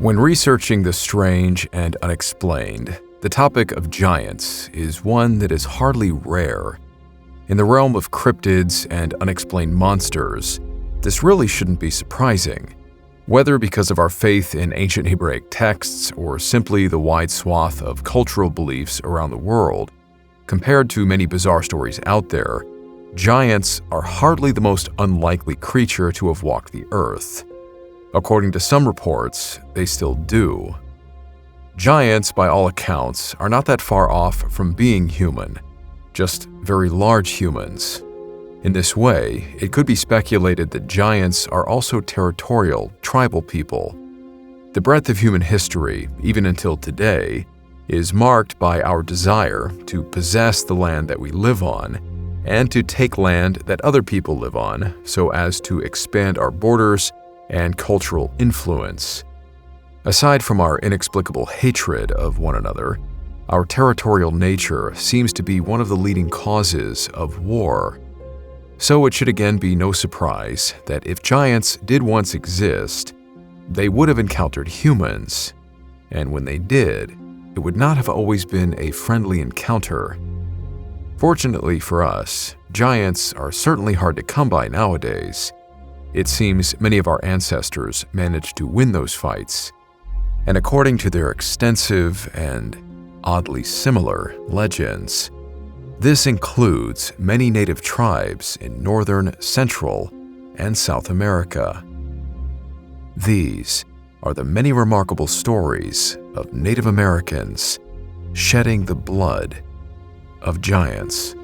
When researching the strange and unexplained, the topic of giants is one that is hardly rare. In the realm of cryptids and unexplained monsters, this really shouldn't be surprising. Whether because of our faith in ancient Hebraic texts or simply the wide swath of cultural beliefs around the world, compared to many bizarre stories out there, giants are hardly the most unlikely creature to have walked the earth. According to some reports, they still do. Giants, by all accounts, are not that far off from being human, just very large humans. In this way, it could be speculated that giants are also territorial, tribal people. The breadth of human history, even until today, is marked by our desire to possess the land that we live on and to take land that other people live on so as to expand our borders and cultural influence. Aside from our inexplicable hatred of one another, our territorial nature seems to be one of the leading causes of war. So it should again be no surprise that if giants did once exist, they would have encountered humans, and when they did, it would not have always been a friendly encounter. Fortunately for us, giants are certainly hard to come by nowadays. It seems many of our ancestors managed to win those fights, and according to their extensive and oddly similar legends, this includes many native tribes in northern, central, and South America. These are the many remarkable stories of Native Americans shedding the blood of giants.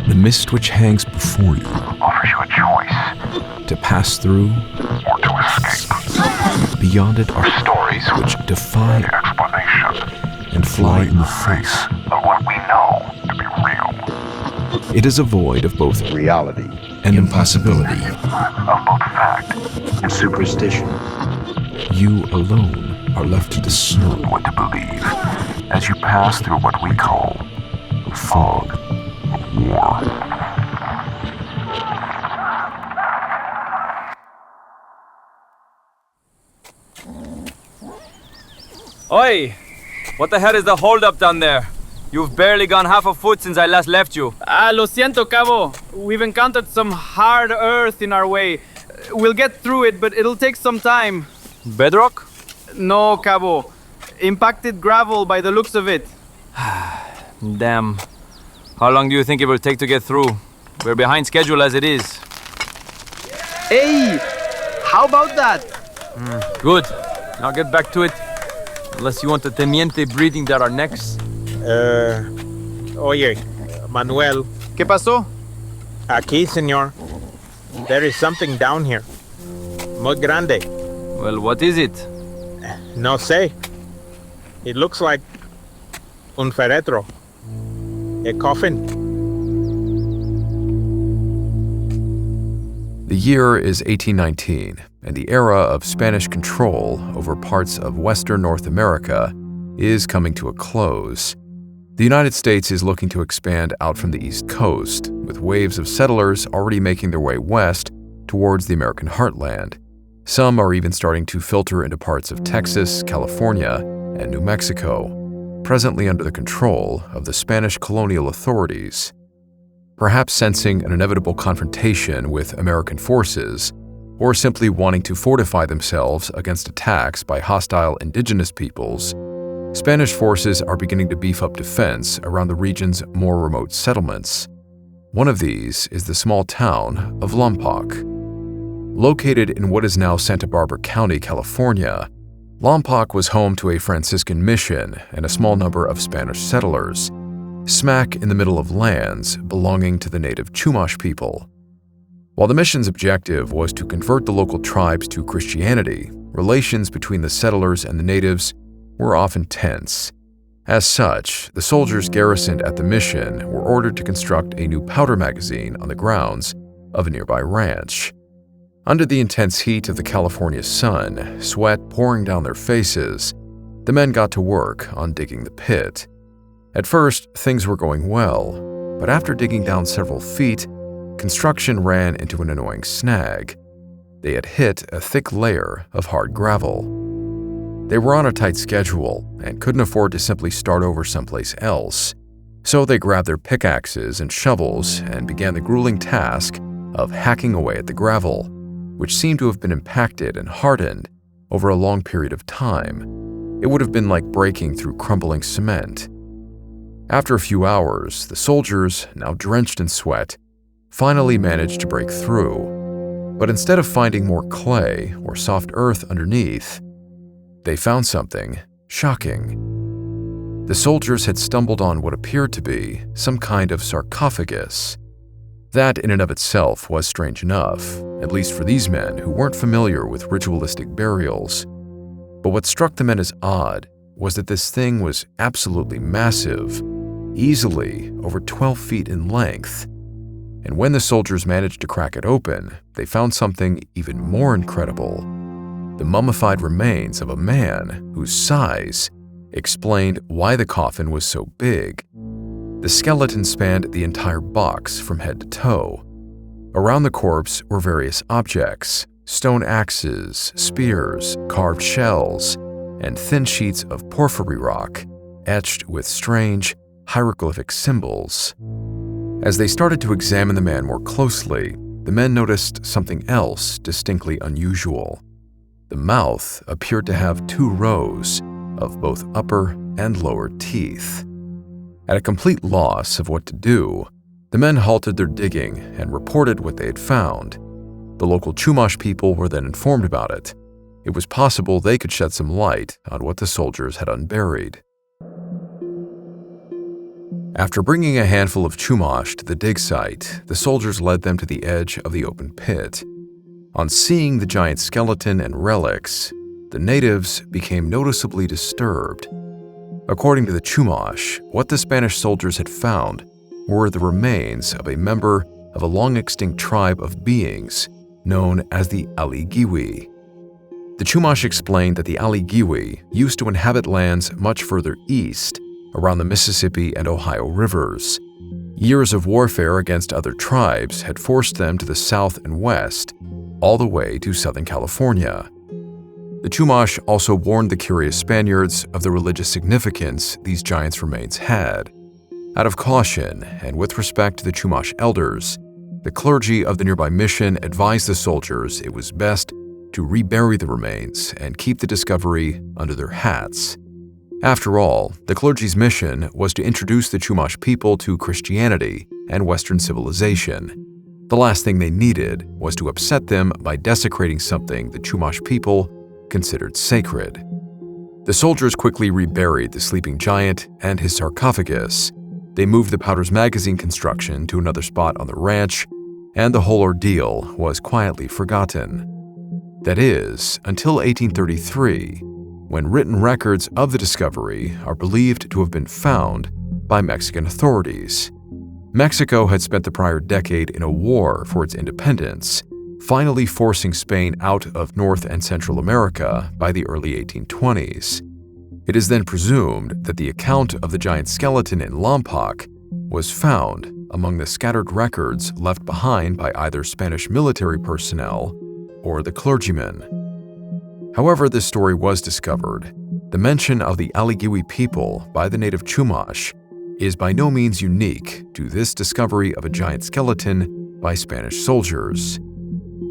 The mist which hangs before you offers you a choice to pass through or to escape. Beyond it are Stories which defy the explanation and fly in the face. of what we know to be real, It is a void of both reality and impossibility. of both fact and superstition. You alone are left to discern what to believe as you pass through what we call the fog of war. Oi! What the hell is the holdup down there? You've barely gone half a foot since I last left you. Lo siento, Cabo. We've encountered some hard earth in our way. We'll get through it, but it'll take some time. Bedrock? No, Cabo. Impacted gravel by the looks of it. Damn. How long do you think it will take to get through? We're behind schedule as it is. Hey! How about that? Good. Now get back to it. Unless you want the teniente breathing down our necks. Oye, Manuel, ¿Qué pasó? aquí, señor. There is something down here. Muy grande. Well, what is it? No sé. It looks like un féretro. A coffin. The year is 1819, and the era of Spanish control over parts of Western North America is coming to a close. The United States is looking to expand out from the East Coast, with waves of settlers already making their way west towards the American heartland. Some are even starting to filter into parts of Texas, California, and New Mexico, presently under the control of the Spanish colonial authorities. Perhaps sensing an inevitable confrontation with American forces, or simply wanting to fortify themselves against attacks by hostile indigenous peoples, Spanish forces are beginning to beef up defense around the region's more remote settlements. One of these is the small town of Lompoc. Located in what is now Santa Barbara County, California, Lompoc was home to a Franciscan mission and a small number of Spanish settlers, smack in the middle of lands belonging to the native Chumash people. While the mission's objective was to convert the local tribes to Christianity, relations between the settlers and the natives were often tense. As such, the soldiers garrisoned at the mission were ordered to construct a new powder magazine on the grounds of a nearby ranch. Under the intense heat of the California sun, sweat pouring down their faces, the men got to work on digging the pit. At first, things were going well, but after digging down several feet, construction ran into an annoying snag. They had hit a thick layer of hard gravel. They were on a tight schedule and couldn't afford to simply start over someplace else, so they grabbed their pickaxes and shovels and began the grueling task of hacking away at the gravel, which seemed to have been impacted and hardened over a long period of time. It would have been like breaking through crumbling cement. After a few hours, the soldiers, now drenched in sweat, finally managed to break through. But instead of finding more clay or soft earth underneath, they found something shocking. The soldiers had stumbled on what appeared to be some kind of sarcophagus. That in and of itself was strange enough, at least for these men who weren't familiar with ritualistic burials. But what struck the men as odd was that this thing was absolutely massive, easily over 12 feet in length. And when the soldiers managed to crack it open, they found something even more incredible: the mummified remains of a man whose size explained why the coffin was so big. The skeleton spanned the entire box from head to toe. Around the corpse were various objects: stone axes, spears, carved shells, and thin sheets of porphyry rock, etched with strange hieroglyphic symbols. As they started to examine the man more closely, the men noticed something else distinctly unusual. The mouth appeared to have 2 rows of both upper and lower teeth. At a complete loss of what to do, the men halted their digging and reported what they had found. The local Chumash people were then informed about it. It was possible they could shed some light on what the soldiers had unburied. After bringing a handful of Chumash to the dig site, the soldiers led them to the edge of the open pit. On seeing the giant skeleton and relics, the natives became noticeably disturbed. According to the Chumash, what the Spanish soldiers had found were the remains of a member of a long-extinct tribe of beings known as the Aligiwi. The Chumash explained that the Aligiwi used to inhabit lands much further east, around the Mississippi and Ohio rivers. Years of warfare against other tribes had forced them to the south and west, all the way to Southern California. The Chumash also warned the curious Spaniards of the religious significance these giants' remains had. Out of caution, and with respect to the Chumash elders, the clergy of the nearby mission advised the soldiers it was best to rebury the remains and keep the discovery under their hats. After all, the clergy's mission was to introduce the Chumash people to Christianity and Western civilization. The last thing they needed was to upset them by desecrating something the Chumash people considered sacred. The soldiers quickly reburied the sleeping giant and his sarcophagus. They moved the Powder's magazine construction to another spot on the ranch, and the whole ordeal was quietly forgotten. That is, until 1833, when written records of the discovery are believed to have been found by Mexican authorities. Mexico had spent the prior decade in a war for its independence, finally forcing Spain out of North and Central America by the early 1820s. It is then presumed that the account of the giant skeleton in Lompoc was found among the scattered records left behind by either Spanish military personnel or the clergymen. However this story was discovered, the mention of the Aligiwi people by the native Chumash is by no means unique to this discovery of a giant skeleton by Spanish soldiers.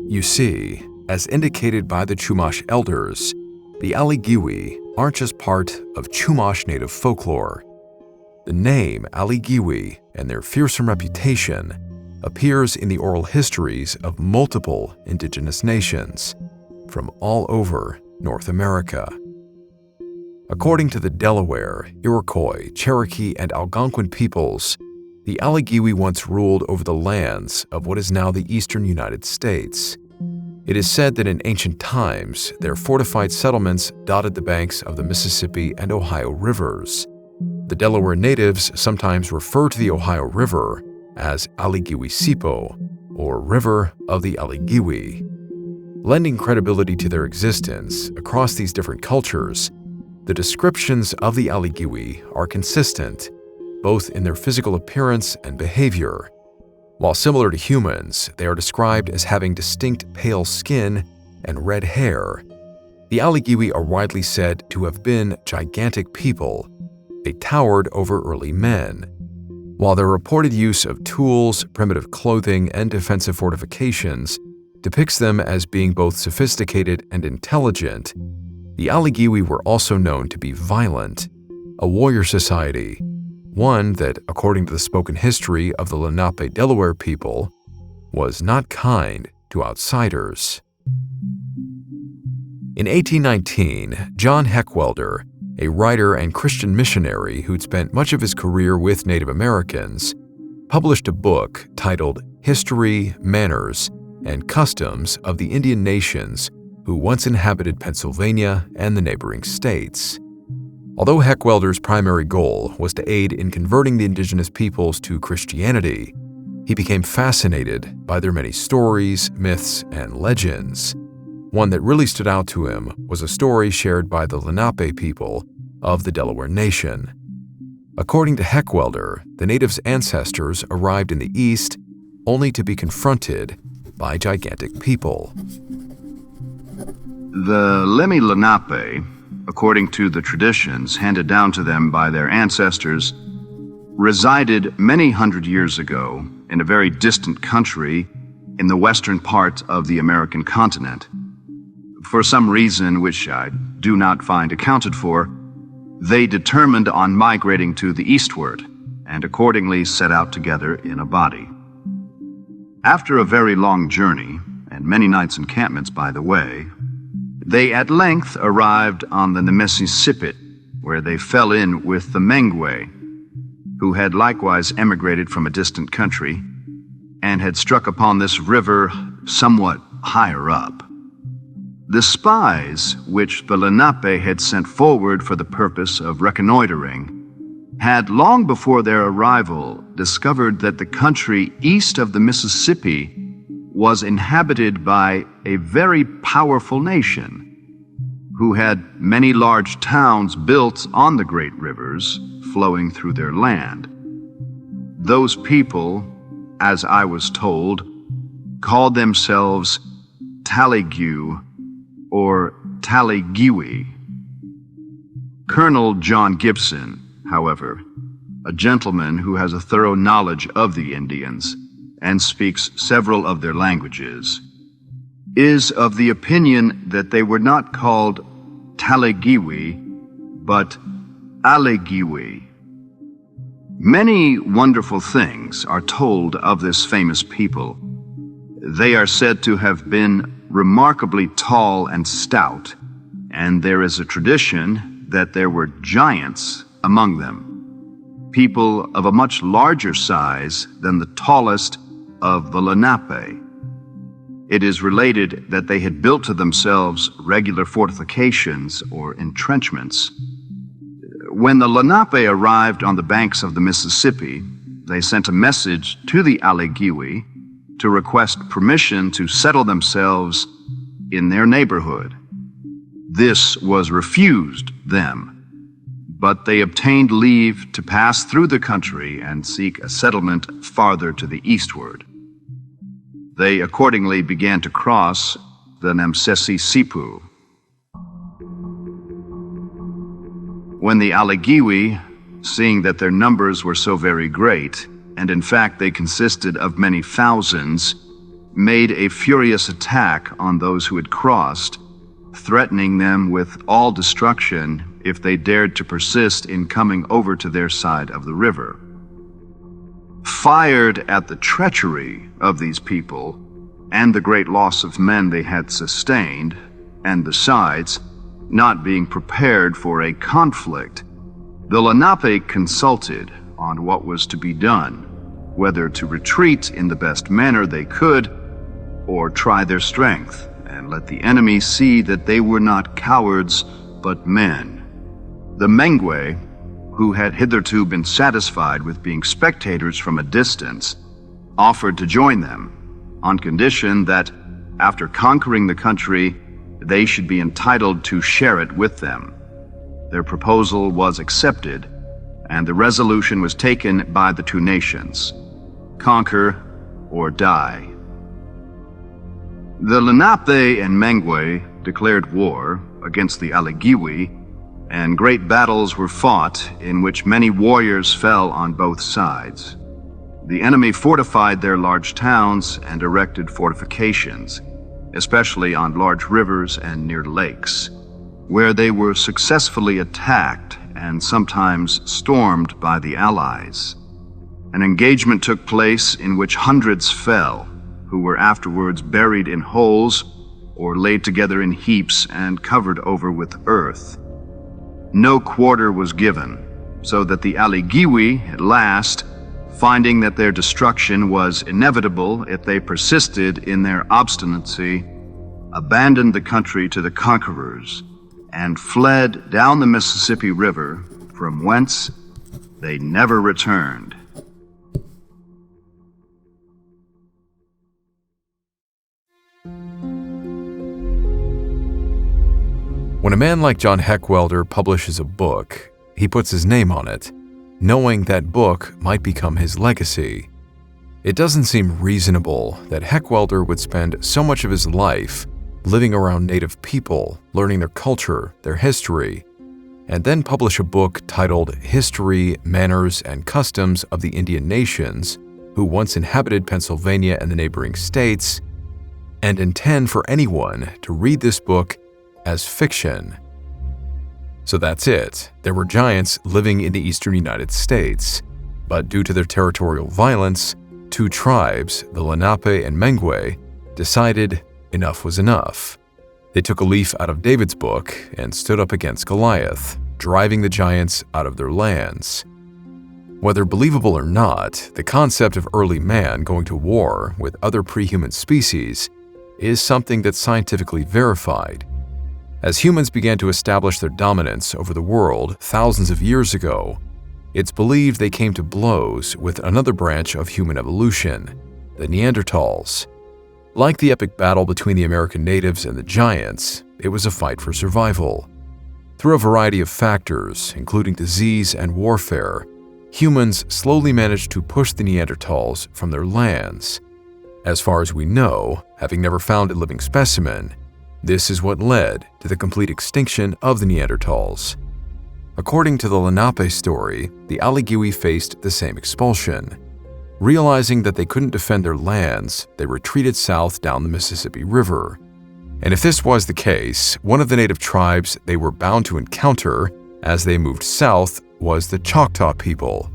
You see, as indicated by the Chumash elders, the Aligiwi aren't just part of Chumash native folklore. The name Aligiwi and their fearsome reputation appears in the oral histories of multiple indigenous nations from all over North America. According to the Delaware, Iroquois, Cherokee, and Algonquin peoples, the Aligiwi once ruled over the lands of what is now the eastern United States. It is said that in ancient times, their fortified settlements dotted the banks of the Mississippi and Ohio rivers. The Delaware natives sometimes refer to the Ohio River as Aligiwi Sipo, or River of the Aligiwi. Lending credibility to their existence across these different cultures, the descriptions of the Aligiwi are consistent both in their physical appearance and behavior. While similar to humans, they are described as having distinct pale skin and red hair. The Aligiwi are widely said to have been gigantic people. They towered over early men. While their reported use of tools, primitive clothing, and defensive fortifications depicts them as being both sophisticated and intelligent, the Aligiwi were also known to be violent, a warrior society, one that, according to the spoken history of the Lenape Delaware people, was not kind to outsiders. In 1819, John Heckwelder, a writer and Christian missionary who'd spent much of his career with Native Americans, published a book titled History, Manners, and Customs of the Indian Nations who once inhabited Pennsylvania and the neighboring states. Although Heckwelder's primary goal was to aid in converting the indigenous peoples to Christianity, he became fascinated by their many stories, myths, and legends. One that really stood out to him was a story shared by the Lenape people of the Delaware Nation. According to Heckwelder, the natives' ancestors arrived in the East only to be confronted by gigantic people. The Lemhi Lenape, according to the traditions handed down to them by their ancestors, resided many hundred years ago in a very distant country in the western part of the American continent. For some reason which I do not find accounted for, they determined on migrating to the eastward and accordingly set out together in a body. After a very long journey, and many nights' encampments by the way, they at length arrived on the Mississippi, where they fell in with the Mengwe, who had likewise emigrated from a distant country and had struck upon this river somewhat higher up. The spies, which the Lenape had sent forward for the purpose of reconnoitering, had long before their arrival discovered that the country east of the Mississippi was inhabited by a very powerful nation who had many large towns built on the great rivers flowing through their land. Those people, as I was told, called themselves Taligu or Taligiwi. Colonel John Gibson, however, a gentleman who has a thorough knowledge of the Indians and speaks several of their languages, is of the opinion that they were not called Taligiwi, but Aligiwi. Many wonderful things are told of this famous people. They are said to have been remarkably tall and stout, and there is a tradition that there were giants among them, people of a much larger size than the tallest of the Lenape. It is related that they had built to themselves regular fortifications or entrenchments. When the Lenape arrived on the banks of the Mississippi, they sent a message to the Aligiwi to request permission to settle themselves in their neighborhood. This was refused them, but they obtained leave to pass through the country and seek a settlement farther to the eastward. They accordingly began to cross the Namsesi-Sipu. When the Aligiwi, seeing that their numbers were so very great, and in fact they consisted of many thousands, made a furious attack on those who had crossed, threatening them with all destruction if they dared to persist in coming over to their side of the river. Fired at the treachery of these people and the great loss of men they had sustained, and besides, not being prepared for a conflict, the Lenape consulted on what was to be done, whether to retreat in the best manner they could, or try their strength and let the enemy see that they were not cowards, but men. The Mengwe, who had hitherto been satisfied with being spectators from a distance, offered to join them, on condition that, after conquering the country, they should be entitled to share it with them. Their proposal was accepted, and the resolution was taken by the two nations: conquer or die. The Lenape and Mengwe declared war against the Aligiwi, and great battles were fought in which many warriors fell on both sides. The enemy fortified their large towns and erected fortifications, especially on large rivers and near lakes, where they were successfully attacked and sometimes stormed by the Allies. An engagement took place in which hundreds fell, who were afterwards buried in holes or laid together in heaps and covered over with earth. No quarter was given, so that the Aligiwi, at last, finding that their destruction was inevitable if they persisted in their obstinacy, abandoned the country to the conquerors and fled down the Mississippi River, from whence they never returned. When a man like John Heckwelder publishes a book, he puts his name on it, knowing that book might become his legacy. It doesn't seem reasonable that Heckwelder would spend so much of his life living around native people, learning their culture, their history, and then publish a book titled History, Manners, and Customs of the Indian Nations, who once inhabited Pennsylvania and the neighboring states, and intend for anyone to read this book as fiction. So that's it. There were giants living in the eastern United States, but due to their territorial violence, two tribes, the Lenape and Mengwe, decided enough was enough. They took a leaf out of David's book and stood up against Goliath, driving the giants out of their lands. Whether believable or not, the concept of early man going to war with other pre-human species is something that's scientifically verified. As humans began to establish their dominance over the world thousands of years ago, it's believed they came to blows with another branch of human evolution, the Neanderthals. Like the epic battle between the American natives and the giants, it was a fight for survival. Through a variety of factors, including disease and warfare, humans slowly managed to push the Neanderthals from their lands. As far as we know, having never found a living specimen, this is what led to the complete extinction of the Neanderthals. According to the Lenape story, the Aligiwi faced the same expulsion. Realizing that they couldn't defend their lands, they retreated south down the Mississippi River. And if this was the case, one of the native tribes they were bound to encounter as they moved south was the Choctaw people.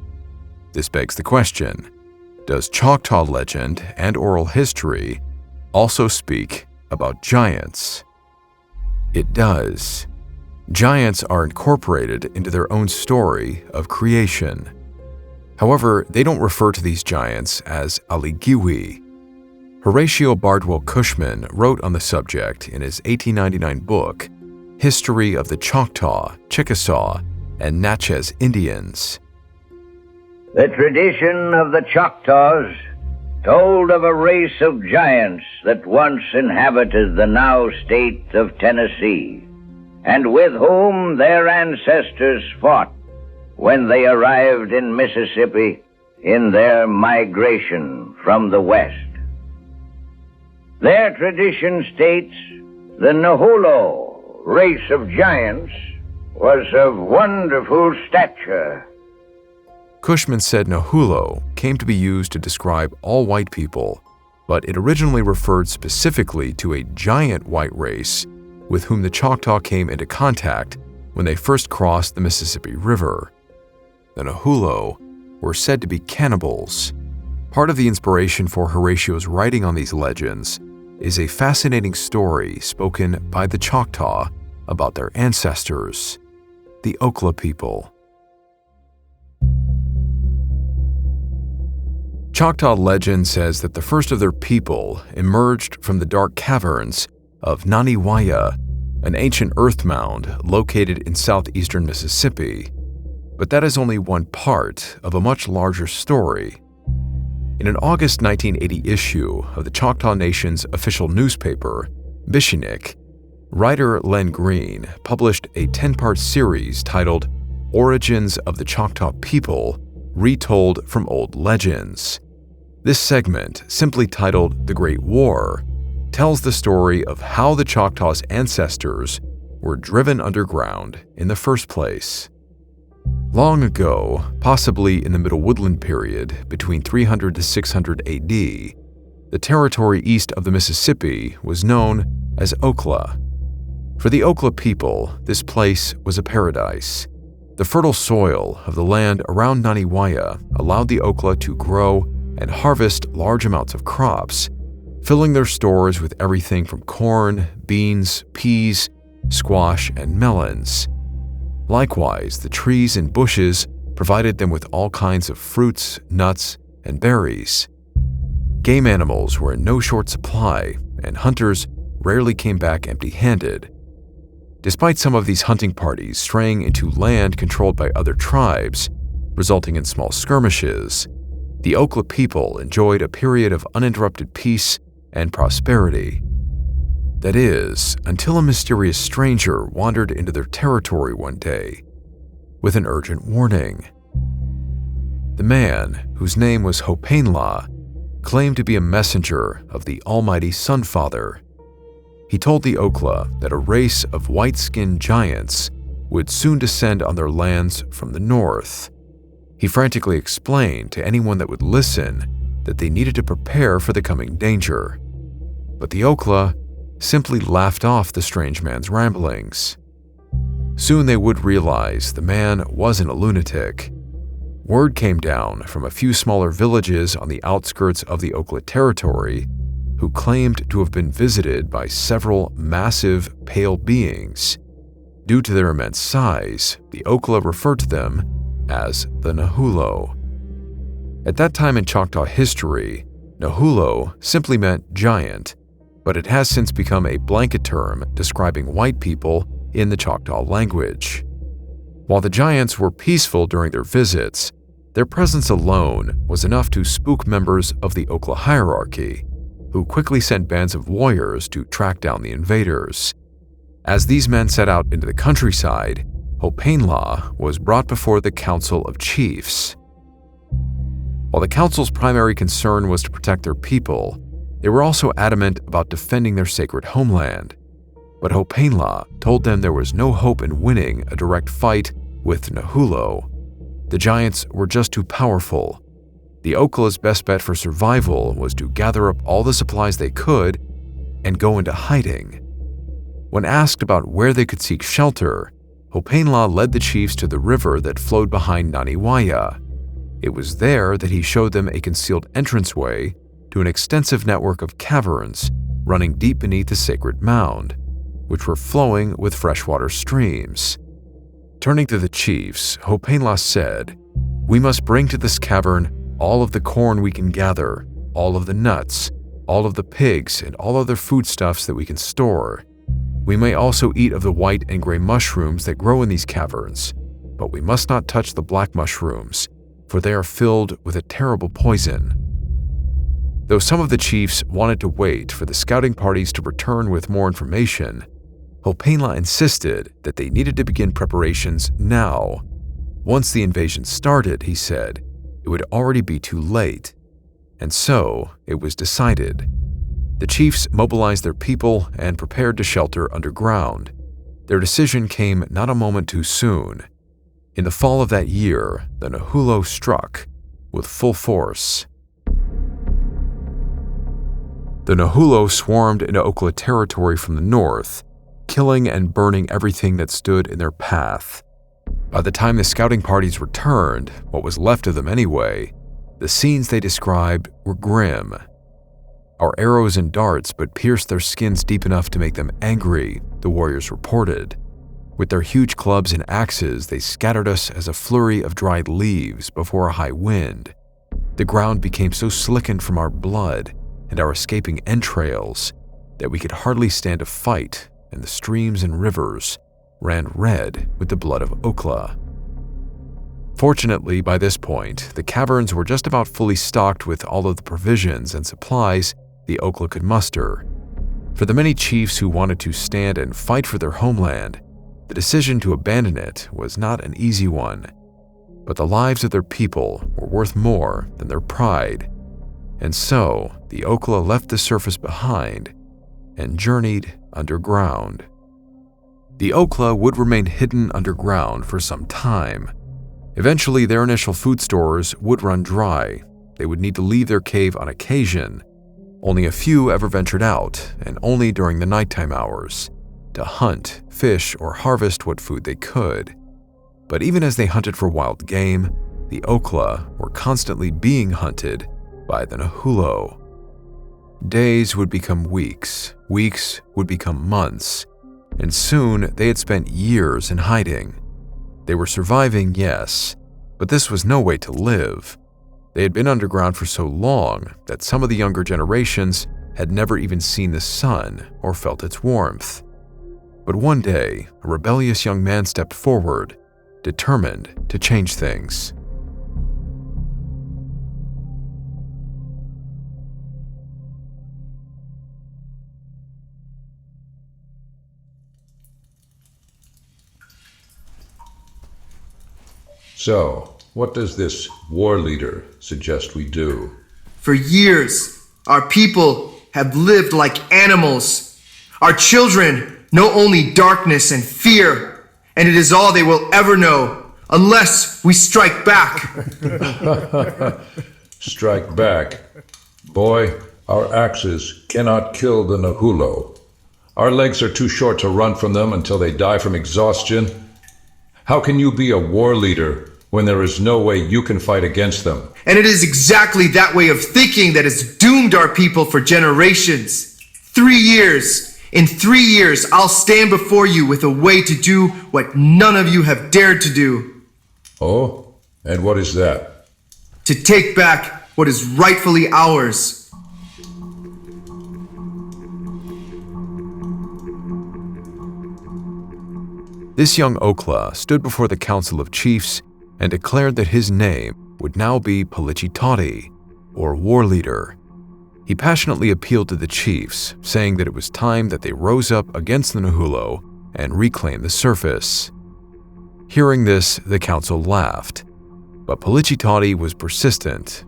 This begs the question, does Choctaw legend and oral history also speak about giants? It does. Giants are incorporated into their own story of creation. However, they don't refer to these giants as Aligiwi. Horatio Bardwell Cushman wrote on the subject in his 1899 book, History of the Choctaw, Chickasaw, and Natchez Indians. The tradition of the Choctaws told of a race of giants that once inhabited the now state of Tennessee, and with whom their ancestors fought when they arrived in Mississippi in their migration from the west. Their tradition states the Nahulo race of giants was of wonderful stature. Cushman said Nahulo came to be used to describe all white people, but it originally referred specifically to a giant white race with whom the Choctaw came into contact when they first crossed the Mississippi River. The Nahulo were said to be cannibals. Part of the inspiration for Horatio's writing on these legends is a fascinating story spoken by the Choctaw about their ancestors, the Okla people. Choctaw legend says that the first of their people emerged from the dark caverns of Naniwaya, an ancient earth mound located in southeastern Mississippi. But that is only one part of a much larger story. In an August 1980 issue of the Choctaw Nation's official newspaper, Bishinik, writer Len Green published a 10-part series titled Origins of the Choctaw People, Retold from Old Legends. This segment, simply titled The Great War, tells the story of how the Choctaws' ancestors were driven underground in the first place. Long ago, possibly in the Middle Woodland period between 300 to 600 AD, the territory east of the Mississippi was known as Okla. For the Okla people, this place was a paradise. The fertile soil of the land around Naniwaya allowed the Okla to grow and harvest large amounts of crops, filling their stores with everything from corn, beans, peas, squash, and melons. Likewise, the trees and bushes provided them with all kinds of fruits, nuts, and berries. Game animals were in no short supply, and hunters rarely came back empty-handed. Despite some of these hunting parties straying into land controlled by other tribes, resulting in small skirmishes, the Okla people enjoyed a period of uninterrupted peace and prosperity. That is, until a mysterious stranger wandered into their territory one day with an urgent warning. The man, whose name was Hopainla, claimed to be a messenger of the almighty Sunfather. He told the Okla that a race of white-skinned giants would soon descend on their lands from the north. He frantically explained to anyone that would listen that they needed to prepare for the coming danger. But the Okla simply laughed off the strange man's ramblings. Soon they would realize the man wasn't a lunatic. Word came down from a few smaller villages on the outskirts of the Okla territory who claimed to have been visited by several massive, pale beings. Due to their immense size, the Okla referred to them as the Nahulo. At that time in Choctaw history, Nahulo simply meant giant, but it has since become a blanket term describing white people in the Choctaw language. While the giants were peaceful during their visits, their presence alone was enough to spook members of the Okla hierarchy, who quickly sent bands of warriors to track down the invaders. As these men set out into the countryside, Hopainla was brought before the Council of Chiefs. While the council's primary concern was to protect their people, they were also adamant about defending their sacred homeland. But Hopainla told them there was no hope in winning a direct fight with Nahulo. The giants were just too powerful. The Okla's best bet for survival was to gather up all the supplies they could and go into hiding. When asked about where they could seek shelter, Hopainla led the chiefs to the river that flowed behind Naniwaya. It was there that he showed them a concealed entranceway to an extensive network of caverns running deep beneath the sacred mound, which were flowing with freshwater streams. Turning to the chiefs, Hopainla said, "We must bring to this cavern all of the corn we can gather, all of the nuts, all of the pigs, and all other foodstuffs that we can store. We may also eat of the white and gray mushrooms that grow in these caverns, but we must not touch the black mushrooms, for they are filled with a terrible poison." Though some of the chiefs wanted to wait for the scouting parties to return with more information, Hopainla insisted that they needed to begin preparations now. Once the invasion started, he said, it would already be too late. And so, it was decided. The chiefs mobilized their people and prepared to shelter underground. Their decision came not a moment too soon. In the fall of that year, the Nahulo struck with full force. The Nahulo swarmed into Okla territory from the north, killing and burning everything that stood in their path. By the time the scouting parties returned, what was left of them anyway, the scenes they described were grim. Our arrows and darts but pierced their skins deep enough to make them angry, the warriors reported. With their huge clubs and axes, they scattered us as a flurry of dried leaves before a high wind. The ground became so slickened from our blood and our escaping entrails that we could hardly stand a fight, and the streams and rivers ran red with the blood of Okla. Fortunately, by this point, the caverns were just about fully stocked with all of the provisions and supplies the Okla could muster. For the many chiefs who wanted to stand and fight for their homeland, The decision to abandon it was not an easy one, but the lives of their people were worth more than their pride, and so the Okla left the surface behind and journeyed underground. The Okla would remain hidden underground for some time. Eventually, their initial food stores would run dry. They would need to leave their cave on occasion. Only a few ever ventured out, and only during the nighttime hours, to hunt, fish, or harvest what food they could. But even as they hunted for wild game, the Okla were constantly being hunted by the Nahulo. Days would become weeks, weeks would become months, and soon they had spent years in hiding. They were surviving, yes, but this was no way to live. They had been underground for so long that some of the younger generations had never even seen the sun or felt its warmth. But one day, a rebellious young man stepped forward, determined to change things. So, what does this war leader suggest we do? For years, our people have lived like animals. Our children know only darkness and fear, and it is all they will ever know, unless we strike back. Strike back. Boy, our axes cannot kill the Nahulo. Our legs are too short to run from them until they die from exhaustion. How can you be a war leader when there is no way you can fight against them? And it is exactly that way of thinking that has doomed our people for generations. 3 years. In 3 years, I'll stand before you with a way to do what none of you have dared to do. Oh? And what is that? To take back what is rightfully ours. This young Okla stood before the Council of Chiefs and declared that his name would now be Palichitati, or war leader. He passionately appealed to the chiefs, saying that it was time that they rose up against the Nahulo and reclaim the surface. Hearing this, the council laughed, but Palichitati was persistent.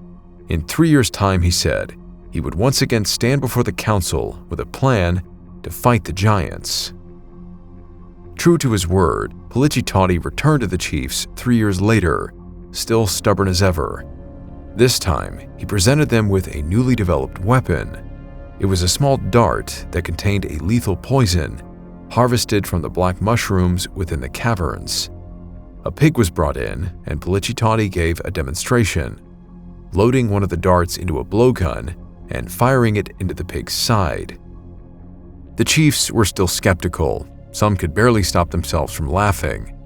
In 3 years' time, he said, he would once again stand before the council with a plan to fight the giants. True to his word, Palichitati returned to the chiefs 3 years later, still stubborn as ever. This time, he presented them with a newly developed weapon. It was a small dart that contained a lethal poison, harvested from the black mushrooms within the caverns. A pig was brought in, and Palichitati gave a demonstration, loading one of the darts into a blowgun and firing it into the pig's side. The chiefs were still skeptical. Some could barely stop themselves from laughing.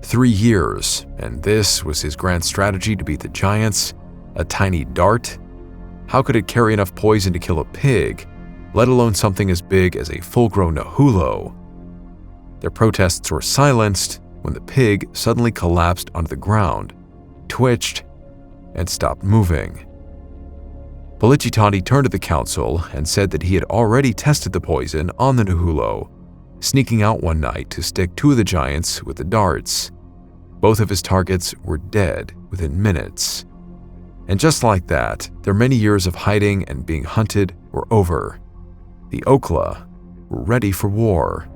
3 years, and this was his grand strategy to beat the giants? A tiny dart? How could it carry enough poison to kill a pig, let alone something as big as a full-grown Nahulo? Their protests were silenced when the pig suddenly collapsed onto the ground, twitched, and stopped moving. Palichitati turned to the council and said that he had already tested the poison on the Nahulo, sneaking out one night to stick 2 of the giants with the darts. Both of his targets were dead within minutes. And just like that, their many years of hiding and being hunted were over. The Okla were ready for war.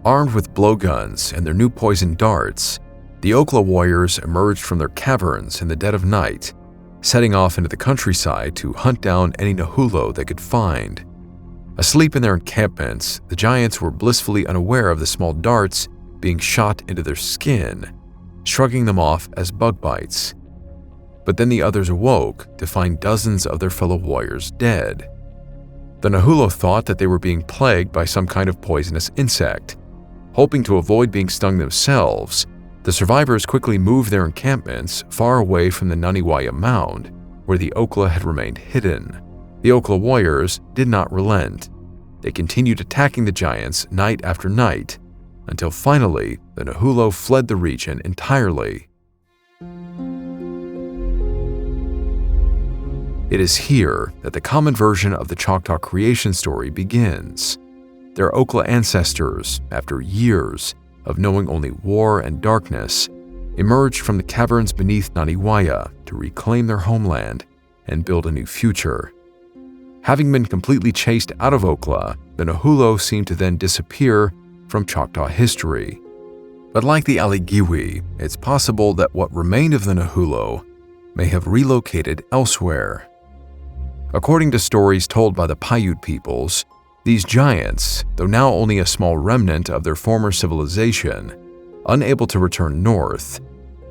Armed with blowguns and their new poison darts, the Okla warriors emerged from their caverns in the dead of night, setting off into the countryside to hunt down any Nahulo they could find. Asleep in their encampments, the giants were blissfully unaware of the small darts being shot into their skin, shrugging them off as bug bites. But then the others awoke to find dozens of their fellow warriors dead. The Nahulo thought that they were being plagued by some kind of poisonous insect. Hoping to avoid being stung themselves, the survivors quickly moved their encampments far away from the Naniwaya mound, where the Okla had remained hidden. The Okla warriors did not relent. They continued attacking the giants night after night, until finally the Nahulo fled the region entirely. It is here that the common version of the Choctaw creation story begins. their Okla ancestors, after years of knowing only war and darkness, emerged from the caverns beneath Naniwaya to reclaim their homeland and build a new future. Having been completely chased out of Okla, the Nahulo seemed to then disappear from Choctaw history. But like the Aligiwi, it's possible that what remained of the Nahulo may have relocated elsewhere. According to stories told by the Paiute peoples, these giants, though now only a small remnant of their former civilization, unable to return north,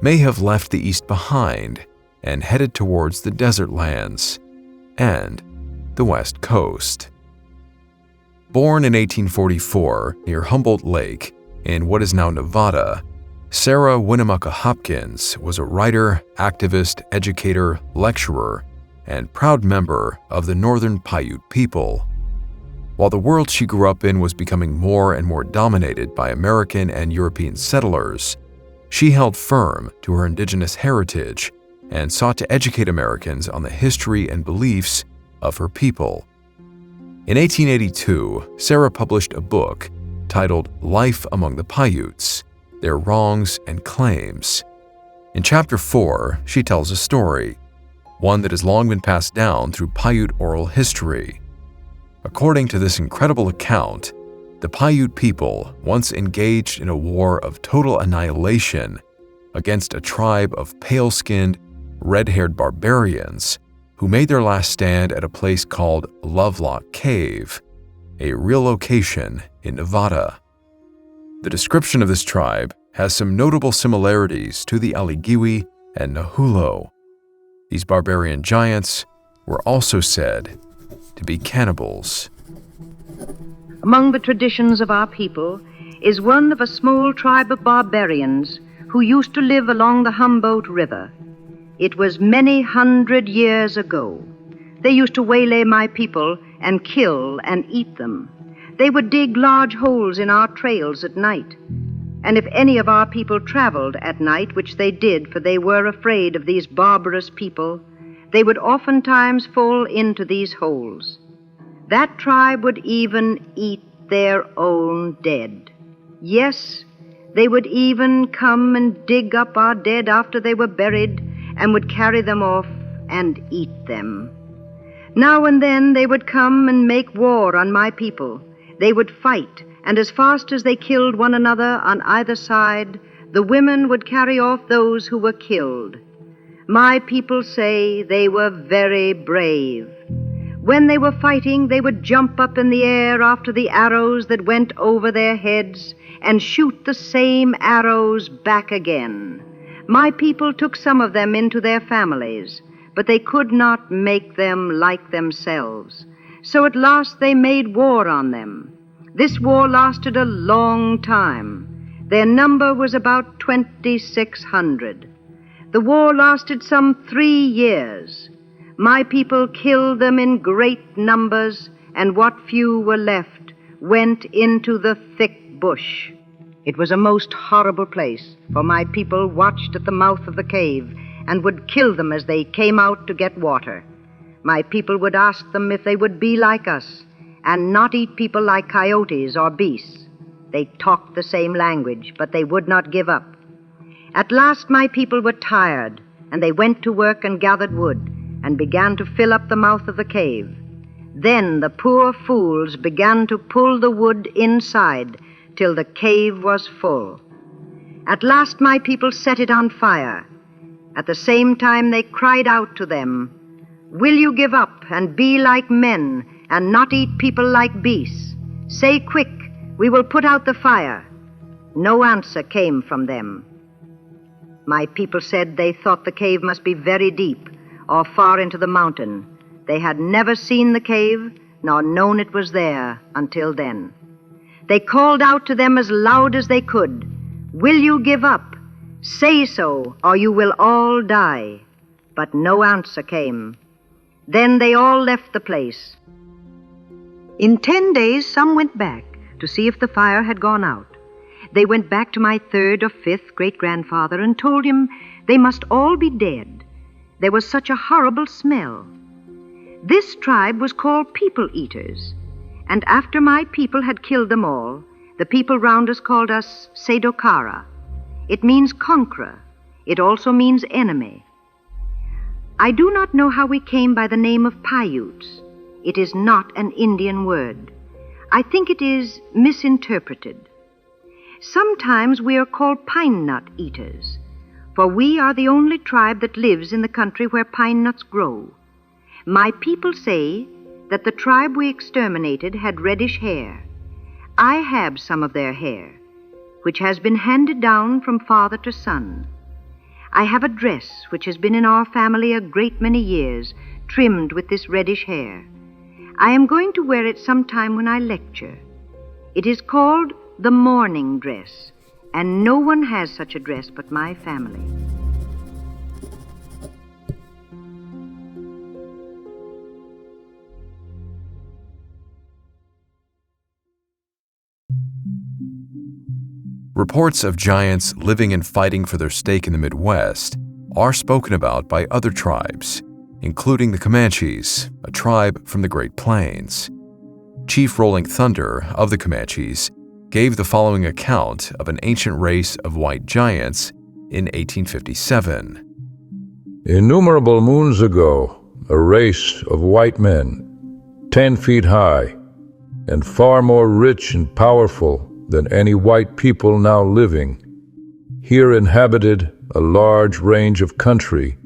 may have left the east behind and headed towards the desert lands and the west coast. Born in 1844 near Humboldt Lake in what is now Nevada, Sarah Winnemucca Hopkins was a writer, activist, educator, lecturer, and proud member of the Northern Paiute people. While the world she grew up in was becoming more and more dominated by American and European settlers, she held firm to her indigenous heritage and sought to educate Americans on the history and beliefs of her people. In 1882, Sarah published a book titled Life Among the Paiutes, Their Wrongs and Claims. In Chapter 4, she tells a story, one that has long been passed down through Paiute oral history. According to this incredible account, the Paiute people once engaged in a war of total annihilation against a tribe of pale-skinned, red-haired barbarians who made their last stand at a place called Lovelock Cave, a real location in Nevada. The description of this tribe has some notable similarities to the Aligiwi and Nahulo. These barbarian giants were also said to be cannibals. Among the traditions of our people is one of a small tribe of barbarians who used to live along the Humboldt River. It was many 100 years ago. They used to waylay my people and kill and eat them. They would dig large holes in our trails at night. And if any of our people traveled at night, which they did, for they were afraid of these barbarous people, they would oftentimes fall into these holes. That tribe would even eat their own dead. Yes, they would even come and dig up our dead after they were buried and would carry them off and eat them. Now and then they would come and make war on my people. They would fight, and as fast as they killed one another on either side, the women would carry off those who were killed. My people say they were very brave. When they were fighting, they would jump up in the air after the arrows that went over their heads and shoot the same arrows back again. My people took some of them into their families, but they could not make them like themselves. So at last they made war on them. This war lasted a long time. Their number was about 2,600. The war lasted some 3 years. My people killed them in great numbers, and what few were left went into the thick bush. It was a most horrible place, for my people watched at the mouth of the cave and would kill them as they came out to get water. My people would ask them if they would be like us and not eat people like coyotes or beasts. They talked the same language, but they would not give up. At last my people were tired, and they went to work and gathered wood and began to fill up the mouth of the cave. Then the poor fools began to pull the wood inside till the cave was full. At last my people set it on fire. At the same time they cried out to them, "Will you give up and be like men and not eat people like beasts? Say quick, we will put out the fire." No answer came from them. My people said they thought the cave must be very deep or far into the mountain. They had never seen the cave nor known it was there until then. They called out to them as loud as they could, "Will you give up? Say so, or you will all die." But no answer came. Then they all left the place. In 10 days, some went back to see if the fire had gone out. They went back to my 3rd or 5th great-grandfather and told him they must all be dead. There was such a horrible smell. This tribe was called people-eaters, and after my people had killed them all, the people round us called us Sedokara. It means conqueror. It also means enemy. I do not know how we came by the name of Paiutes. It is not an Indian word. I think it is misinterpreted. Sometimes we are called pine nut eaters, for we are the only tribe that lives in the country where pine nuts grow. My people say that the tribe we exterminated had reddish hair. I have some of their hair, which has been handed down from father to son. I have a dress which has been in our family a great many years, trimmed with this reddish hair. I am going to wear it sometime when I lecture. It is called the mourning dress, and no one has such a dress but my family. Reports of giants living and fighting for their stake in the Midwest are spoken about by other tribes, including the Comanches, a tribe from the Great Plains. Chief Rolling Thunder of the Comanches gave the following account of an ancient race of white giants in 1857. Innumerable moons ago, a race of white men, 10 feet high, and far more rich and powerful than any white people now living, here inhabited a large range of country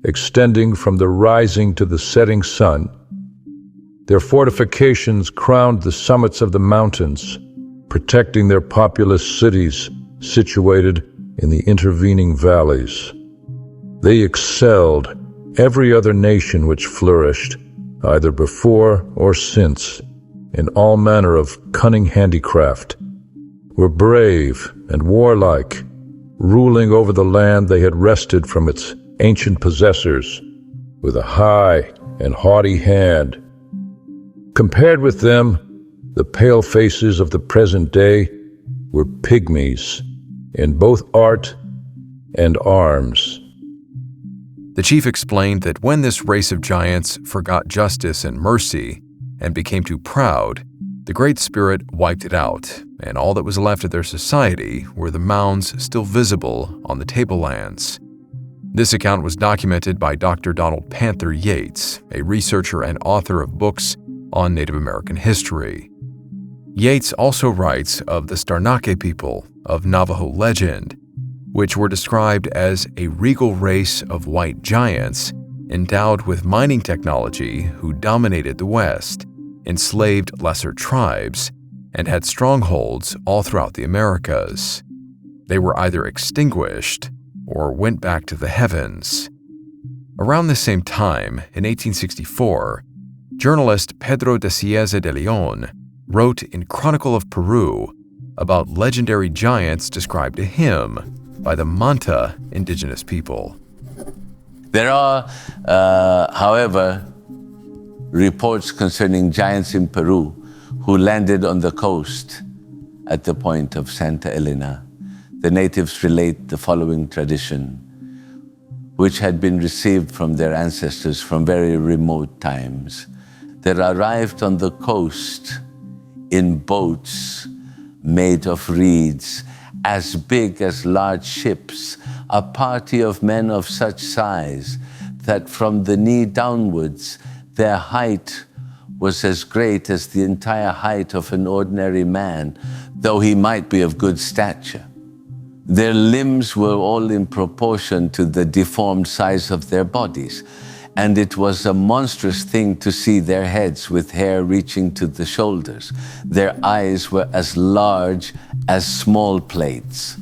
extending from the rising to the setting sun. Their fortifications crowned the summits of the mountains, protecting their populous cities situated in the intervening valleys. They excelled every other nation which flourished, either before or since, in all manner of cunning handicraft, were brave and warlike, ruling over the land they had wrested from its ancient possessors with a high and haughty hand. Compared with them, the pale faces of the present day were pygmies in both art and arms. The chief explained that when this race of giants forgot justice and mercy and became too proud, the Great Spirit wiped it out, and all that was left of their society were the mounds still visible on the tablelands. This account was documented by Dr. Donald Panther Yates, a researcher and author of books on Native American history. Yates also writes of the Starnake people of Navajo legend, which were described as a regal race of white giants endowed with mining technology who dominated the West, enslaved lesser tribes, and had strongholds all throughout the Americas. They were either extinguished or went back to the heavens. Around the same time, in 1864, journalist Pedro de Cieza de Leon wrote in Chronicle of Peru about legendary giants described to him by the Manta indigenous people. There are, however, reports concerning giants in Peru who landed on the coast at the point of Santa Elena. The natives relate the following tradition, which had been received from their ancestors from very remote times. They arrived on the coast in boats made of reeds, as big as large ships, a party of men of such size that from the knee downwards their height was as great as the entire height of an ordinary man, though he might be of good stature. Their limbs were all in proportion to the deformed size of their bodies, and it was a monstrous thing to see their heads with hair reaching to the shoulders. Their eyes were as large as small plates.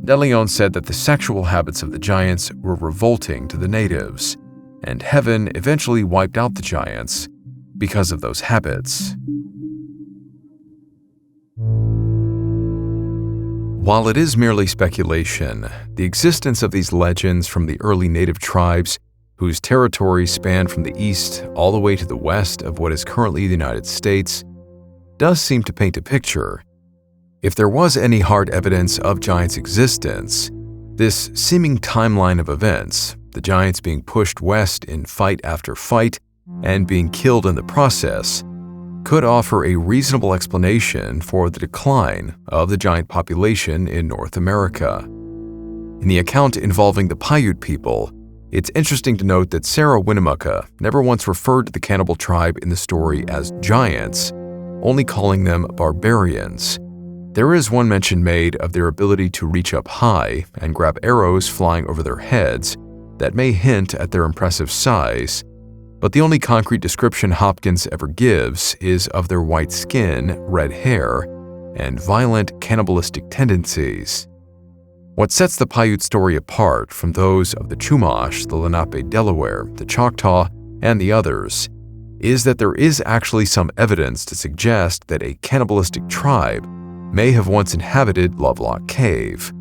De Leon said that the sexual habits of the giants were revolting to the natives, and heaven eventually wiped out the giants because of those habits. While it is merely speculation, the existence of these legends from the early native tribes, whose territories span from the east all the way to the west of what is currently the United States, does seem to paint a picture. If there was any hard evidence of giants' existence, this seeming timeline of events, the giants being pushed west in fight after fight and being killed in the process, could offer a reasonable explanation for the decline of the giant population in North America. In the account involving the Paiute people, it's interesting to note that Sarah Winnemucca never once referred to the cannibal tribe in the story as giants, only calling them barbarians. There is one mention made of their ability to reach up high and grab arrows flying over their heads that may hint at their impressive size, but the only concrete description Hopkins ever gives is of their white skin, red hair, and violent cannibalistic tendencies. What sets the Paiute story apart from those of the Chumash, the Lenape Delaware, the Choctaw, and the others is that there is actually some evidence to suggest that a cannibalistic tribe may have once inhabited Lovelock Cave.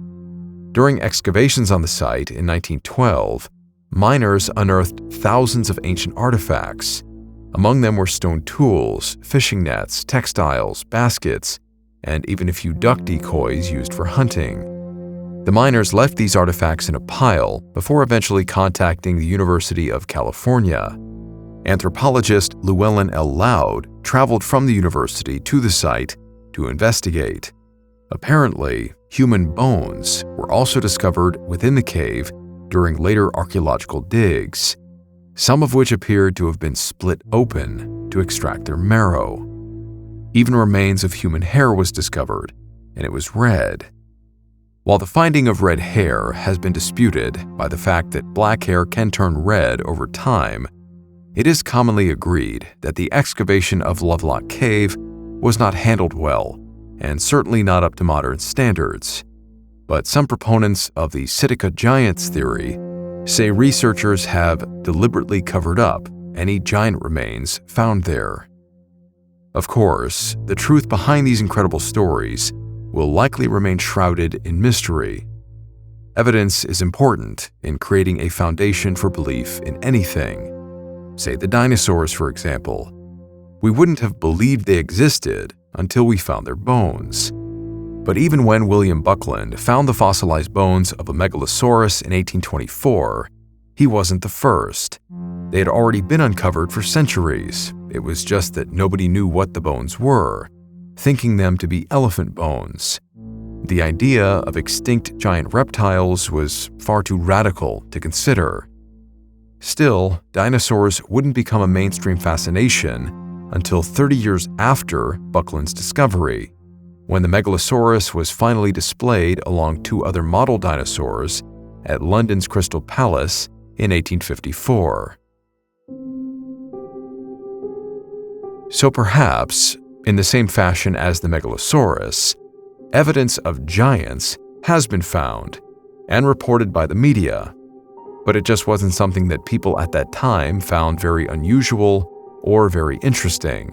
During excavations on the site in 1912, miners unearthed thousands of ancient artifacts. Among them were stone tools, fishing nets, textiles, baskets, and even a few duck decoys used for hunting. The miners left these artifacts in a pile before eventually contacting the University of California. Anthropologist Llewellyn L. Loud traveled from the university to the site to investigate. Apparently, human bones were also discovered within the cave during later archaeological digs, some of which appeared to have been split open to extract their marrow. Even remains of human hair was discovered, and it was red. While the finding of red hair has been disputed by the fact that black hair can turn red over time, it is commonly agreed that the excavation of Lovelock Cave was not handled well, and certainly not up to modern standards. But some proponents of the Sitka Giants theory say researchers have deliberately covered up any giant remains found there. Of course, the truth behind these incredible stories will likely remain shrouded in mystery. Evidence is important in creating a foundation for belief in anything. Say the dinosaurs, for example. We wouldn't have believed they existed until we found their bones. But even when William Buckland found the fossilized bones of a megalosaurus in 1824, he wasn't the first. They had already been uncovered for centuries. It was just that nobody knew what the bones were, thinking them to be elephant bones. The idea of extinct giant reptiles was far too radical to consider. Still, dinosaurs wouldn't become a mainstream fascination until 30 years after Buckland's discovery, when the Megalosaurus was finally displayed along two other model dinosaurs at London's Crystal Palace in 1854. So perhaps, in the same fashion as the Megalosaurus, evidence of giants has been found and reported by the media, but it just wasn't something that people at that time found very unusual or very interesting.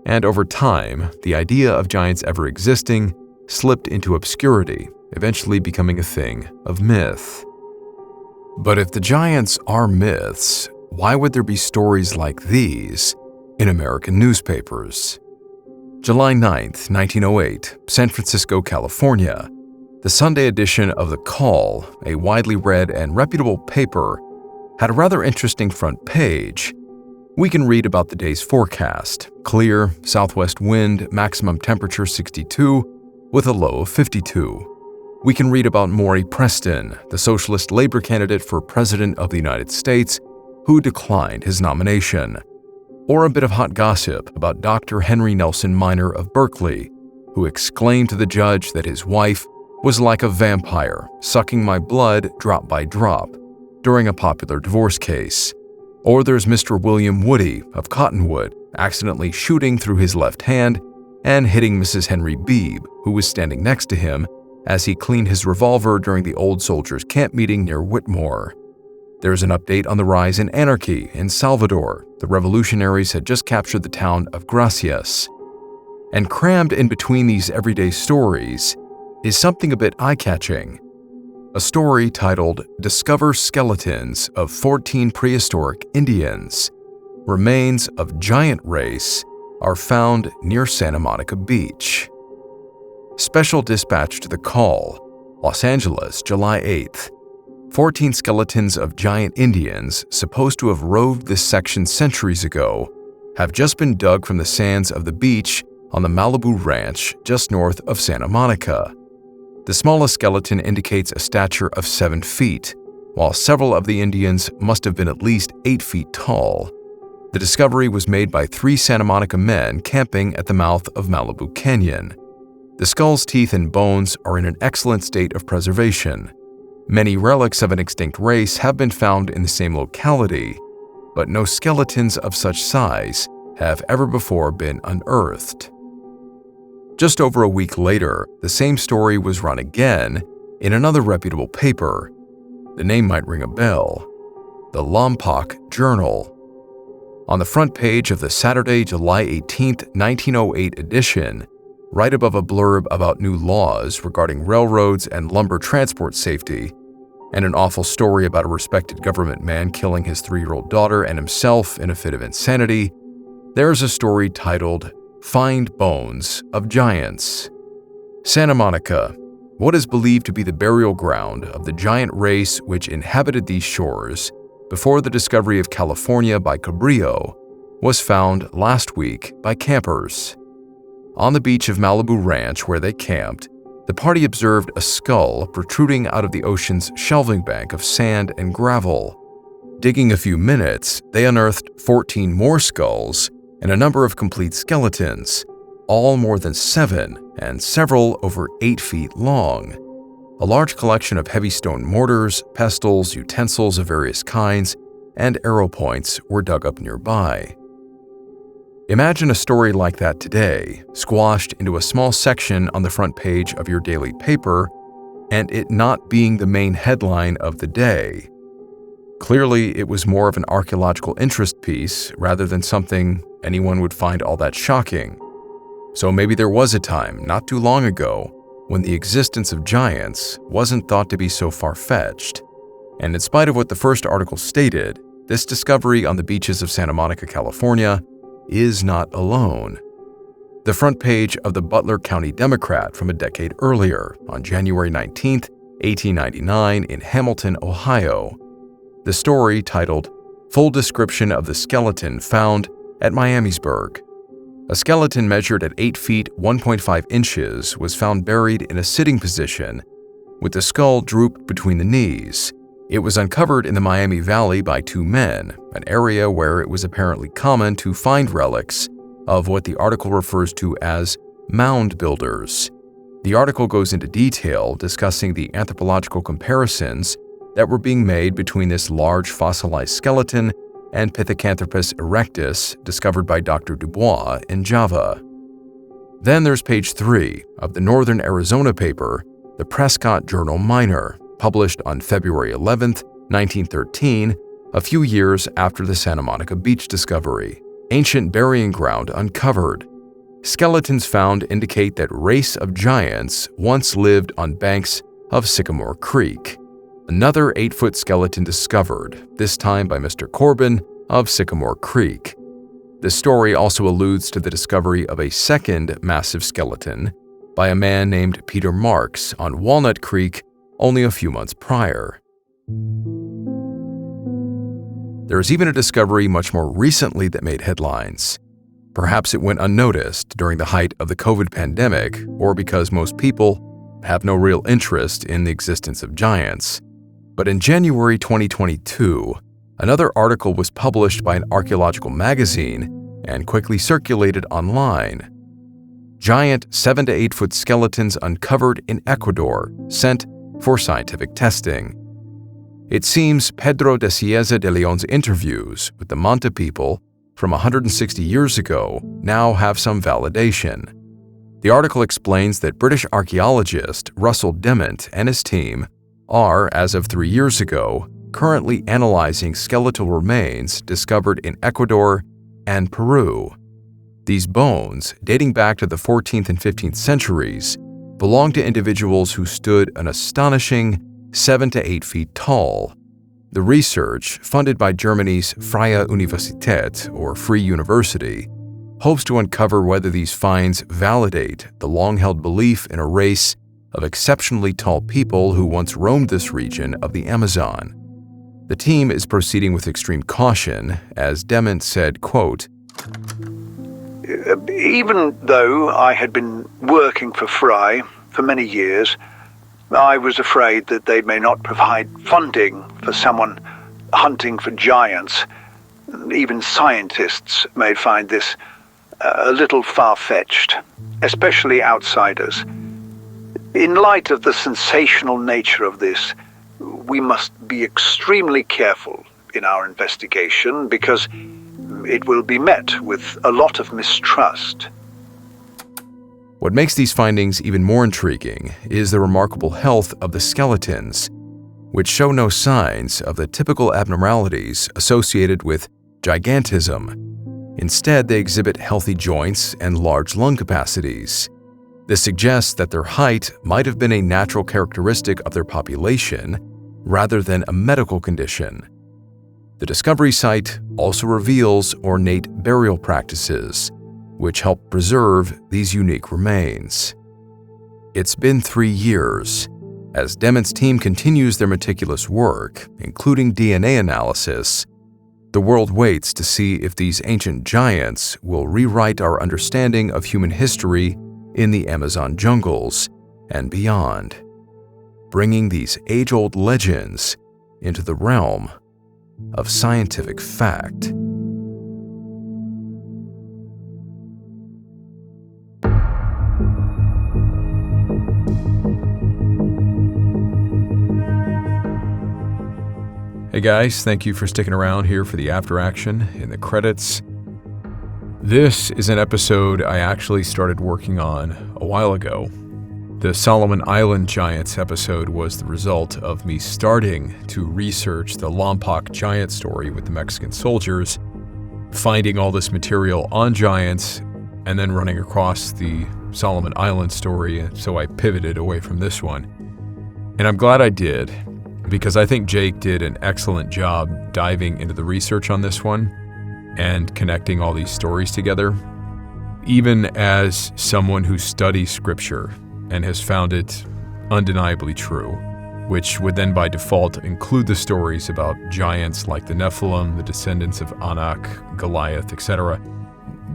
And over time, the idea of giants ever existing slipped into obscurity, eventually becoming a thing of myth. But if the giants are myths, why would there be stories like these in American newspapers? July 9th, 1908, San Francisco, California. The Sunday edition of The Call, a widely read and reputable paper, had a rather interesting front page. We can read about the day's forecast: clear, southwest wind, maximum temperature 62, with a low of 52. We can read about Maury Preston, the socialist labor candidate for president of the United States, who declined his nomination. Or a bit of hot gossip about Dr. Henry Nelson Minor of Berkeley, who exclaimed to the judge that his wife was like a vampire, sucking my blood drop by drop, during a popular divorce case. Or there's Mr. William Woody of Cottonwood, accidentally shooting through his left hand and hitting Mrs. Henry Beebe, who was standing next to him, as he cleaned his revolver during the Old Soldiers' Camp meeting near Whitmore. There's an update on the rise in anarchy in Salvador. The revolutionaries had just captured the town of Gracias. And crammed in between these everyday stories is something a bit eye-catching. A story titled "Discover Skeletons of 14 Prehistoric Indians. Remains of Giant Race are found near Santa Monica Beach." Special dispatch to The Call, Los Angeles, July 8th. 14 skeletons of giant Indians supposed to have roved this section centuries ago have just been dug from the sands of the beach on the Malibu Ranch just north of Santa Monica. The smallest skeleton indicates a stature of 7 feet, while several of the Indians must have been at least 8 feet tall. The discovery was made by 3 Santa Monica men camping at the mouth of Malibu Canyon. The skull's teeth and bones are in an excellent state of preservation. Many relics of an extinct race have been found in the same locality, but no skeletons of such size have ever before been unearthed. Just over a week later, the same story was run again in another reputable paper. The name might ring a bell: the Lompoc Journal. On the front page of the Saturday, July 18, 1908 edition, right above a blurb about new laws regarding railroads and lumber transport safety, and an awful story about a respected government man killing his 3-year-old daughter and himself in a fit of insanity, there's a story titled Find Bones of Giants. Santa Monica, what is believed to be the burial ground of the giant race which inhabited these shores before the discovery of California by Cabrillo, was found last week by campers. On the beach of Malibu Ranch where they camped, the party observed a skull protruding out of the ocean's shelving bank of sand and gravel. Digging a few minutes, they unearthed 14 more skulls and a number of complete skeletons, all more than 7 and several over 8 feet long. A large collection of heavy stone mortars, pestles, utensils of various kinds, and arrow points were dug up nearby. Imagine a story like that today, squashed into a small section on the front page of your daily paper, and it not being the main headline of the day. Clearly, it was more of an archaeological interest piece rather than something anyone would find all that shocking. So maybe there was a time, not too long ago, when the existence of giants wasn't thought to be so far-fetched. And in spite of what the first article stated, this discovery on the beaches of Santa Monica, California, is not alone. The front page of the Butler County Democrat from a decade earlier, on January 19, 1899, in Hamilton, Ohio. The story titled, Full Description of the Skeleton Found at Miamisburg. A skeleton measured at 8 feet 1.5 inches was found buried in a sitting position, with the skull drooped between the knees. It was uncovered in the Miami Valley by 2 men, an area where it was apparently common to find relics of what the article refers to as mound builders. The article goes into detail discussing the anthropological comparisons that were being made between this large fossilized skeleton and Pithecanthropus erectus discovered by Dr. Dubois in Java. Then there's page 3 of the Northern Arizona paper, the Prescott Journal Minor, published on February 11, 1913, a few years after the Santa Monica beach discovery. Ancient burying ground uncovered. Skeletons found indicate that race of giants once lived on banks of Sycamore Creek. Another 8-foot skeleton discovered, this time by Mr. Corbin of Sycamore Creek. The story also alludes to the discovery of a second massive skeleton by a man named Peter Marks on Walnut Creek only a few months prior. There is even a discovery much more recently that made headlines. Perhaps it went unnoticed during the height of the COVID pandemic, or because most people have no real interest in the existence of giants. But in January 2022, another article was published by an archaeological magazine and quickly circulated online. Giant 7 to 8 foot skeletons uncovered in Ecuador, sent for scientific testing. It seems Pedro de Cieza de Leon's interviews with the Manta people from 160 years ago now have some validation. The article explains that British archaeologist Russell Dement and his team are, as of 3 years ago, currently analyzing skeletal remains discovered in Ecuador and Peru. These bones, dating back to the 14th and 15th centuries, belong to individuals who stood an astonishing 7 to 8 feet tall. The research, funded by Germany's Freie Universität, or Free University, hopes to uncover whether these finds validate the long-held belief in a race of exceptionally tall people who once roamed this region of the Amazon. The team is proceeding with extreme caution, as Dement said, quote, Even though I had been working for Fry for many years, I was afraid that they may not provide funding for someone hunting for giants. Even scientists may find this a little far-fetched, especially outsiders. In light of the sensational nature of this, we must be extremely careful in our investigation because it will be met with a lot of mistrust. What makes these findings even more intriguing is the remarkable health of the skeletons, which show no signs of the typical abnormalities associated with gigantism. Instead, they exhibit healthy joints and large lung capacities. This suggests that their height might have been a natural characteristic of their population rather than a medical condition. The discovery site also reveals ornate burial practices, which help preserve these unique remains. It's been 3 years. As Dement's team continues their meticulous work, including DNA analysis, the world waits to see if these ancient giants will rewrite our understanding of human history in the Amazon jungles and beyond, bringing these age-old legends into the realm of scientific fact. Hey guys, thank you for sticking around here for the after action in the credits. This is an episode I actually started working on a while ago. The Solomon Island Giants episode was the result of me starting to research the Lompoc giant story with the Mexican soldiers, finding all this material on giants, and then running across the Solomon Island story, so I pivoted away from this one. And I'm glad I did, because I think Jake did an excellent job diving into the research on this one and connecting all these stories together. Even as someone who studies scripture and has found it undeniably true, which would then by default include the stories about giants like the Nephilim, the descendants of Anak, Goliath, etc.,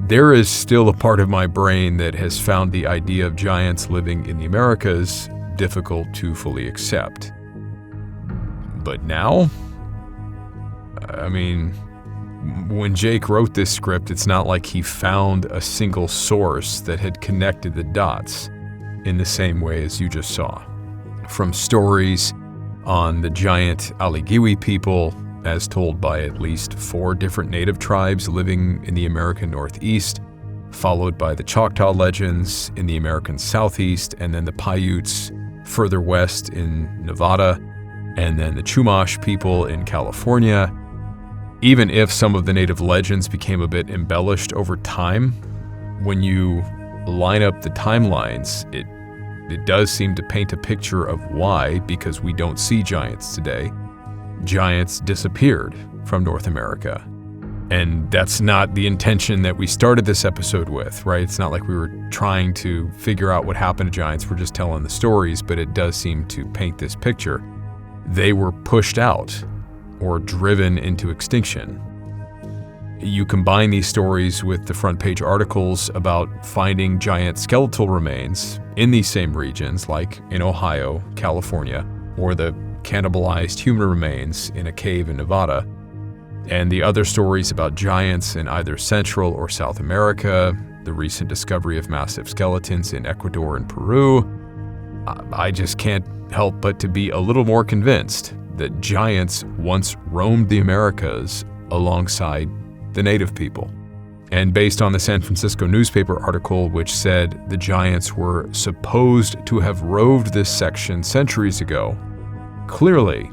there is still a part of my brain that has found the idea of giants living in the Americas difficult to fully accept. But now, I mean, when Jake wrote this script, it's not like he found a single source that had connected the dots in the same way as you just saw. From stories on the giant Aligiwi people, as told by at least 4 different native tribes living in the American Northeast, followed by the Choctaw legends in the American Southeast, and then the Paiutes further west in Nevada, and then the Chumash people in California. Even if some of the native legends became a bit embellished over time, when you line up the timelines, it does seem to paint a picture of why, because we don't see giants today. Giants disappeared from North America. And that's not the intention that we started this episode with, right? It's not like we were trying to figure out what happened to giants. We're just telling the stories, but it does seem to paint this picture. They were pushed out or driven into extinction. You combine these stories with the front page articles about finding giant skeletal remains in these same regions, like in Ohio, California, or the cannibalized human remains in a cave in Nevada, and the other stories about giants in either Central or South America, the recent discovery of massive skeletons in Ecuador and Peru. I just can't help but to be a little more convinced that giants once roamed the Americas alongside the native people. And based on the San Francisco newspaper article, which said the giants were supposed to have roved this section centuries ago, clearly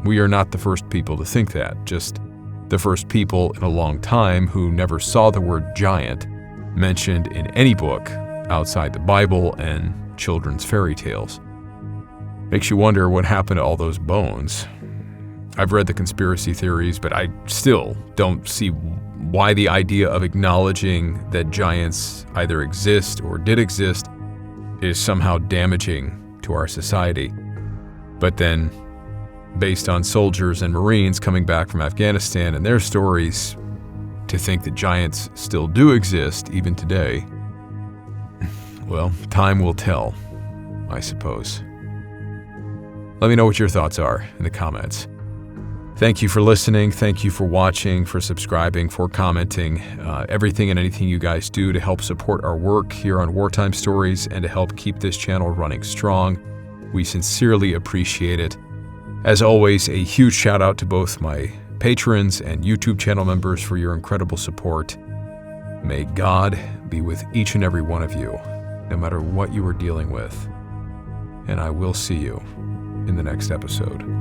we are not the first people to think that, just the first people in a long time who never saw the word giant mentioned in any book outside the Bible and children's fairy tales. Makes you wonder what happened to all those bones. I've read the conspiracy theories, but I still don't see why the idea of acknowledging that giants either exist or did exist is somehow damaging to our society. But then, based on soldiers and Marines coming back from Afghanistan and their stories, to think that giants still do exist even today, well, time will tell, I suppose. Let me know what your thoughts are in the comments. Thank you for listening. Thank you for watching, for subscribing, for commenting. Everything and anything you guys do to help support our work here on Wartime Stories and to help keep this channel running strong. We sincerely appreciate it. As always, a huge shout out to both my patrons and YouTube channel members for your incredible support. May God be with each and every one of you, no matter what you are dealing with. And I will see you in the next episode.